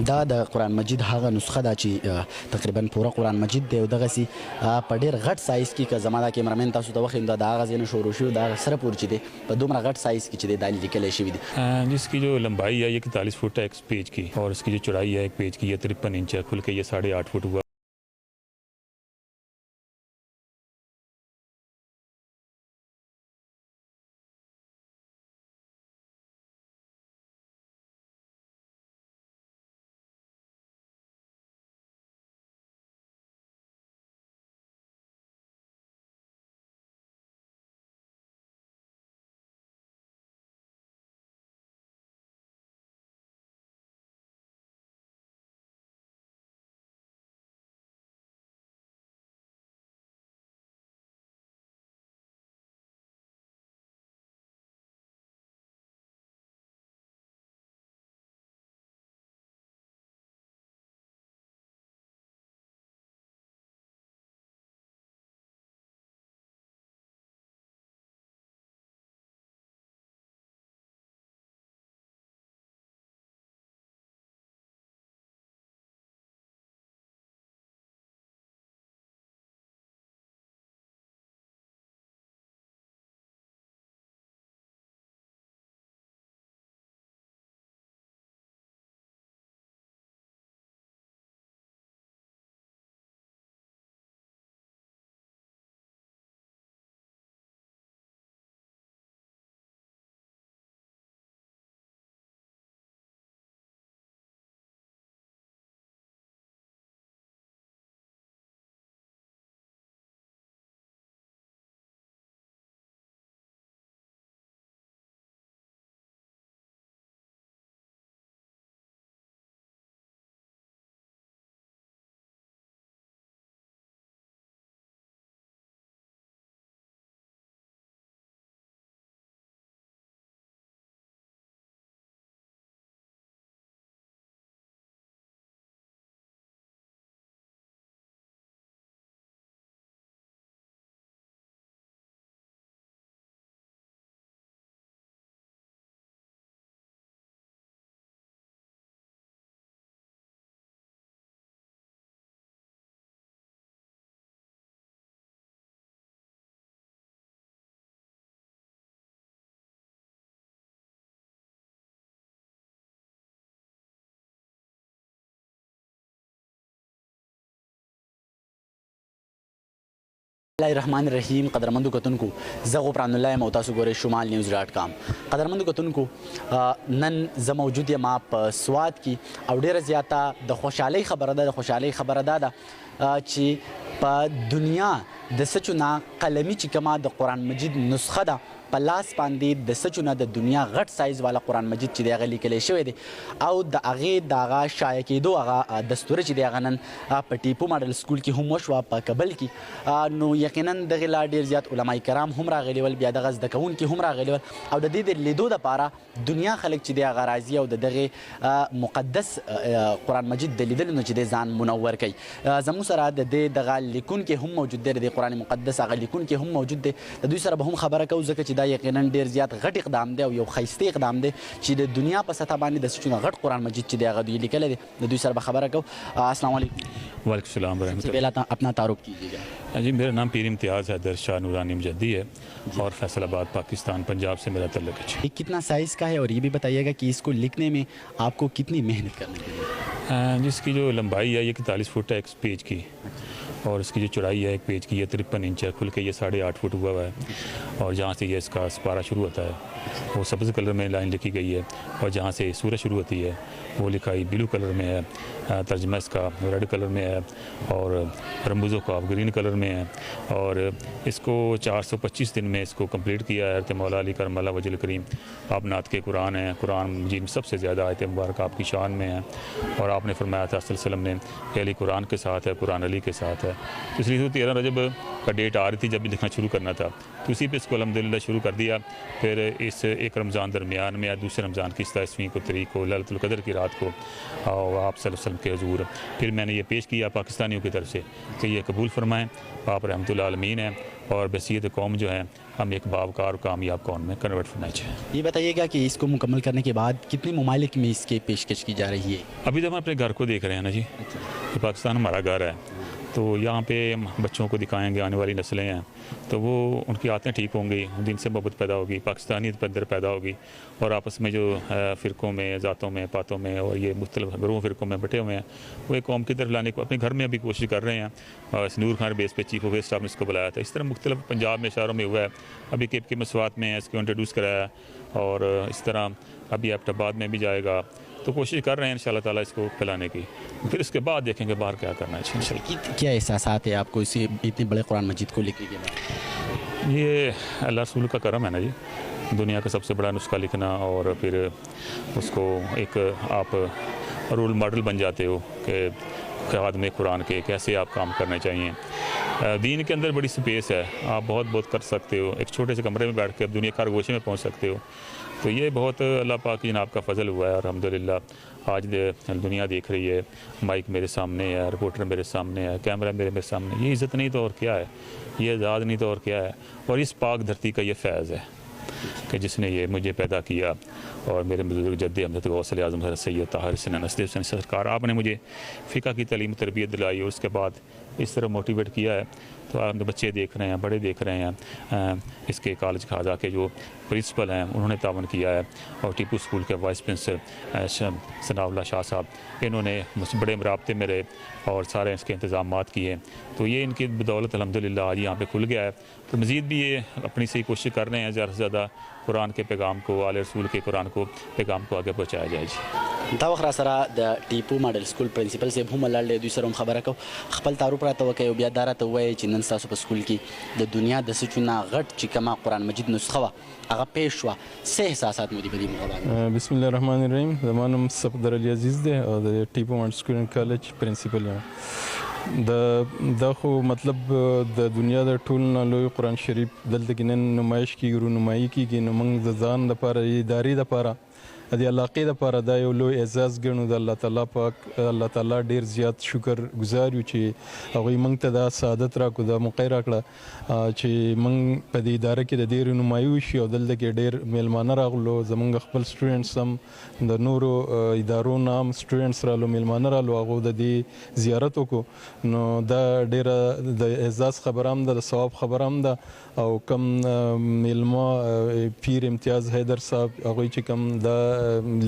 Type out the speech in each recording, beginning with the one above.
دا د قرآن مجید هغه نسخه ده چې تقریبا پوره قرآن مجید دی او دغسې په ډېر غټ سایز کې که زما دا کیمرامین تاسو ته وښیم دا د هغه ځای نه شروع شوي دا سره پورې چې دی په دومره غټ سایز کې چې دی دا لیکلی شوي دي. जिसकी जो लंबाई है ये 41 फुट है एक पेज की, और इसकी जो चौड़ाई है एक पेज की ये 53 इंच है, खुल के ये 8.5 फुट हुआ. الرحمن الرحیم. قدرمندو کتونکو زه غفران الله یم او تاسو ګورئ شمال نیوز ډاټ کام. قدرمندو کتونکو نن زه موجود یم په سوات کې او ډیره زیاته د خوشحالۍ خبره ده. د خوشحالۍ خبره دا ده چې په دنیا د سچو نه قلمي چې کومه د قرآن مجید نسخه ده په لاس باندې د سچو نه د دنیا غټ سایز والا قرآن مجید چې دی هغه لیکلی شوی دی او د هغې د هغه شایع کېدو هغه دستوره چې دی هغه نن په ټیپو ماډل سکول کې هم وشوه په کابل کې. نو یقینا دغې لا ډېر زیات علما کرام هم راغلي ول، بیا دغه زده کوونکي هم راغلي ول او د دې د لیدو دپاره دنیا خلک چې دی هغه راځي او د دغې مقدس قرآن مجید د لیدلو نه چې دی ځان منور کوي. زموږ سره د دې دغه لیکونکی هم موجود دی، د قرآن مقدس هغه لیکونکی هم موجود دی. د دوی سره به هم خبره کوو ځکه چې دا یقینا ډیر زیات غټ اقدام دی او یو ښایسته اقدام دی چې د دنیا په سطح باندې د سچونه غټ قرآن مجید چې دی هغه دوی لیکلی دی. د دوی سره به خبره کوو. السلام علیکم. वालेकुम सलाम ورحمۃ اللہ. पहला अपना तारुफ कीजिएगा. जी मेरा नाम पीर इम्तियाज़ हैदर शाह नूरानी मुजद्दी है और फैसलाबाद पाकिस्तान पंजाब से मेरा तल्लुक़ है. ये कितना साइज़ का है और ये भी बताइएगा कि इसको लिखने में आपको कितनी मेहनत करनी पड़ी? जिसकी जो लंबाई है ये 41 फुट है एक पेज की, और इसकी जो चौड़ाई है एक पेज की ये 53 इंच है, खुल के ये 8.5 फुट हुआ हुआ है. और जहाँ से ये इसका सपारा शुरू होता है वो सब्ज़ कलर में लाइन लिखी गई है, और जहाँ से सूरज शुरू होती है वो लिखाई ब्लू कलर में है, तर्जमा इसका रेड कलर में है, और रमूज़ों का ग्रीन कलर में है. और इसको 425 दिन में इसको कंप्लीट किया है हज़रत मौला अली करमल्लाहु वजहुल करीम. आप नात के कुरान हैं, कुरान मजीद में सबसे ज़्यादा आयत मुबारक आपकी शान में है, और आपने फरमाया था सल्लल्लाहु अलैहि वसल्लम ने कि अली कुरान के साथ है, कुरान अली के साथ है. है। तो इसलिए 13 रजब का डेट आ रही थी जब लिखना शुरू करना था, तो उसी पे इसको अल्हम्दुलिल्लाह शुरू कर दिया। फिर इस एक रमज़ान दरमियान में या दूसरे रमज़ान की 27वीं को तारीख को लैलतुल क़द्र की रात को और आप सल्लल्लाहु अलैहि वसल्लम के हुज़ूर फिर मैंने ये पेश किया पाकिस्तानियों की तरफ से कि ये कबूल फरमाएँ, आप रहमतुल आलमीन हैं और बसीयत कौम जो है हम एक बावकार और कामयाब कौम में कन्वर्ट होना चाहिए। ये बताइएगा कि इसको मुकम्मल करने के बाद कितनी ममालिक में इसकी पेशकश की जा रही है? अभी तो हम अपने घर को देख रहे हैं ना जी, कि पाकिस्तान हमारा घर है, तो यहाँ पे हम बच्चों को दिखाएंगे, आने वाली नस्लें हैं तो वो उनकी आदतें ठीक होंगी, दिन से मोहब्बत पैदा होगी, पाकिस्तानियत पर अंदर पैदा होगी और आपस में जो फ़िरक़ों में, ज़ातों में, पातों में और ये मुख्तलिफ ग्रोह फ़िरक़ों में बटे हुए हैं वो एक कौम की तरफ लाने को अपने घर में अभी कोशिश कर रहे हैं। और नूर खान बेस पे चीफ ऑफ स्टाफ ने इसको बुलाया था। इस तरह मुख्तलिफ पंजाब में शहरों में हुआ है, अभी के मसवात में इसको इंट्रोड्यूस कराया और इस तरह अभी एबटाबाद में भी जाएगा। तो कोशिश कर रहे हैं इंशाल्लाह ताला इसको फैलाने की, फिर उसके बाद देखेंगे बाहर क्या करना है इंशाल्लाह। क्या एहसासात है आपको इसे इतने बड़े कुरान मजीद को लिखने के बाद? ये अल्लाह रसूल का करम है ना जी, दुनिया का सबसे बड़ा नुस्खा लिखना और फिर उसको एक आप रोल मॉडल बन जाते हो कि खादम कुरान के कैसे आप काम करने चाहिए। दीन के अंदर बड़ी स्पेस है, आप बहुत बहुत कर सकते हो, एक छोटे से कमरे में बैठ कर दुनिया के हर गोशे में पहुंच सकते हो। तो ये बहुत अल्लाह पाक की जनाब का फ़ज़ल हुआ है और अल्हम्दुलिल्लाह आज दुनिया देख रही है, माइक मेरे सामने है, रिपोर्टर मेरे सामने है, कैमरा मेरे सामने। ये इज़्ज़त नहीं तो और क्या है, ये आज़ाद नहीं तो और क्या है। और इस पाक धरती का ये फैज़ है कि जिसने ये मुझे पैदा किया और मेरे बुजुर्ग जद्द हज़रत गौस आज़म हज़रत सैयद ताहिर हसन नसरुद्दीन हसन सरकार, आपने मुझे फ़िक़्ह की तालीम तरबियत दिलाई और उसके बाद इस तरह मोटिवेट किया है। तो आप बच्चे देख रहे हैं, बड़े देख रहे हैं, इसके कॉलेज खाजा के जो प्रिंसिपल हैं उन्होंने तावन किया है और टीपू स्कूल के वाइस प्रिंसिपल सनाउल्लाह शाह साहब, इन्होंने बड़े राब्ते मेरे और सारे इसके इंतज़ाम किए। तो ये इनकी बदौलत अल्हम्दुलिल्लाह आज यहाँ पे खुल गया है। तो मज़ीद भी ये अपनी सही कोशिश कर रहे हैं ज़्यादा से ज़्यादा कुरान के पैगाम को, आले रसूल के कुरान को पैगाम को आगे पहुँचाया जाए। دا وخت را سره د ټیپو ماډل سکول پرنسپل صاحب هم لاړ دوی سره خبره کو خپل تعارف راته وکي او بیا دا راته وایي چې نن تاسو په سکول کې د دنیا د سچونه غټ چې کما قران مجید نسخه وا هغه پیښ شو، څه احساسات مو دي په دې موضوع؟ بسم الله الرحمن الرحیم. زما نوم صفدر علي عزیز دی او د ټیپو ماډل سکول اینډ کالج پرنسپل یم. دا خو مطلب د دنیا د ټول نه لوی قران شریف دلته کې نن نمایش کیږي، رونمایي کیږي، نو موږ د ځان لپاره ادارې لپاره د علاقې لپاره دا یو لوی اعزاز ګڼو. د الله تعالی پاک الله تعالی ډیر زیات شکر گزار یو چې هغوی موږ ته دا سعادت راکړو، دا موقع راکړه چې موږ په دې اداره کې د دې رونمایي وشي او دلته کې ډیر میلمانه راغلو. زموږ خپل سټوډنټس هم د نورو ادارو نه هم سټوډنټس رالو، میلمانه رالو، هغو د دې زیارت وکړو. نو دا ډیره د اعزاز خبره هم ده، د ثواب خبره هم ده. او کم میلمه پیر امتیاز حیدر صاحب هغوی چې کم دا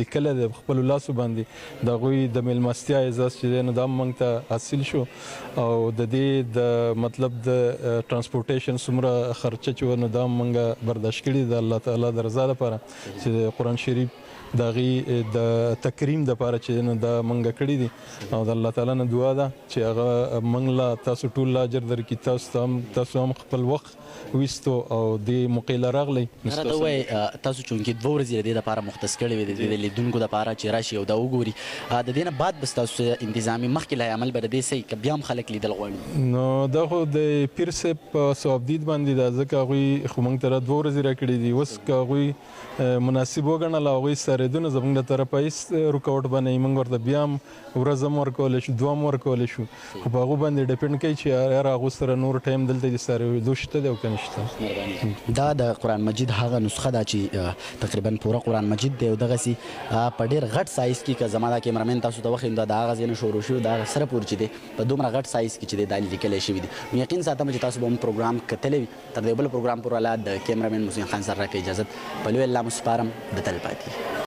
لیکلی د خپلو لاسو باندې د هغوی د میلمستیا اعزاز چې دی نو دا موږ ته حاصل شو. او د دې د مطلب د ټرانسپورټیشن څومره خرچه چې وه نو دا موږ برداشت کړي د الله تعالی د رضا لپاره چې د قرآن شریف د هغې د تکریم دپاره چې نو دا موږ کړي دي. او د الله تعالی نه دعا ده چې هغه موږ له تاسو ټول له اجر درکړي. تاسو هم خپل وخت ویستو او دې موقع له راغلی. راته ووایي تاسو چونکې 2 ورځې د دې دپاره مختص کړې وې د لیدونکو دپاره چې راشي او دا وګوري، د دې نه بعد به ستاسو انتظامي مخکې له عمل به د دې صحیح که بیا هم خلک لیدل غواړي؟ نو دا خو د پیر صاحب په ثوابدید باندې ده، ځکه هغوی خو موږ ته 2 ورځې راکړي دي. اوس که هغوی مناسب وګڼله هغوی سارېدونه زموږ له طرفه هېڅ رکاوټ به نه وي. موږ ورته بیا هم ورځ هم ورکولی شو، 2 هم ورکولی شو، خو په هغو باندې ډیپینډ کوي چې یاره هغو سره نور ټایم دلته د سارېدو شته دی او که نشته. دا د قرآن مجید هغه نسخه ده چې تقریبا پوره قرآن مجید دی او دغسې په ډېر غټ سایز کې که زما دا کیمرامین تاسو ته وښیم دا د هغه ځای نه شروع شوي د هغه سره پورې چې دی په دومره غټ سایز کې چې دی دا لیکلی شوي دي. نو یقین ساتم چې تاسو به هم پروګرام کتلی وي. تر دې بل پروګرام پورې د کیمرامین محسن خان سره راکړئ اجازت. په لوی الله مو سپارم، د تل پاتې.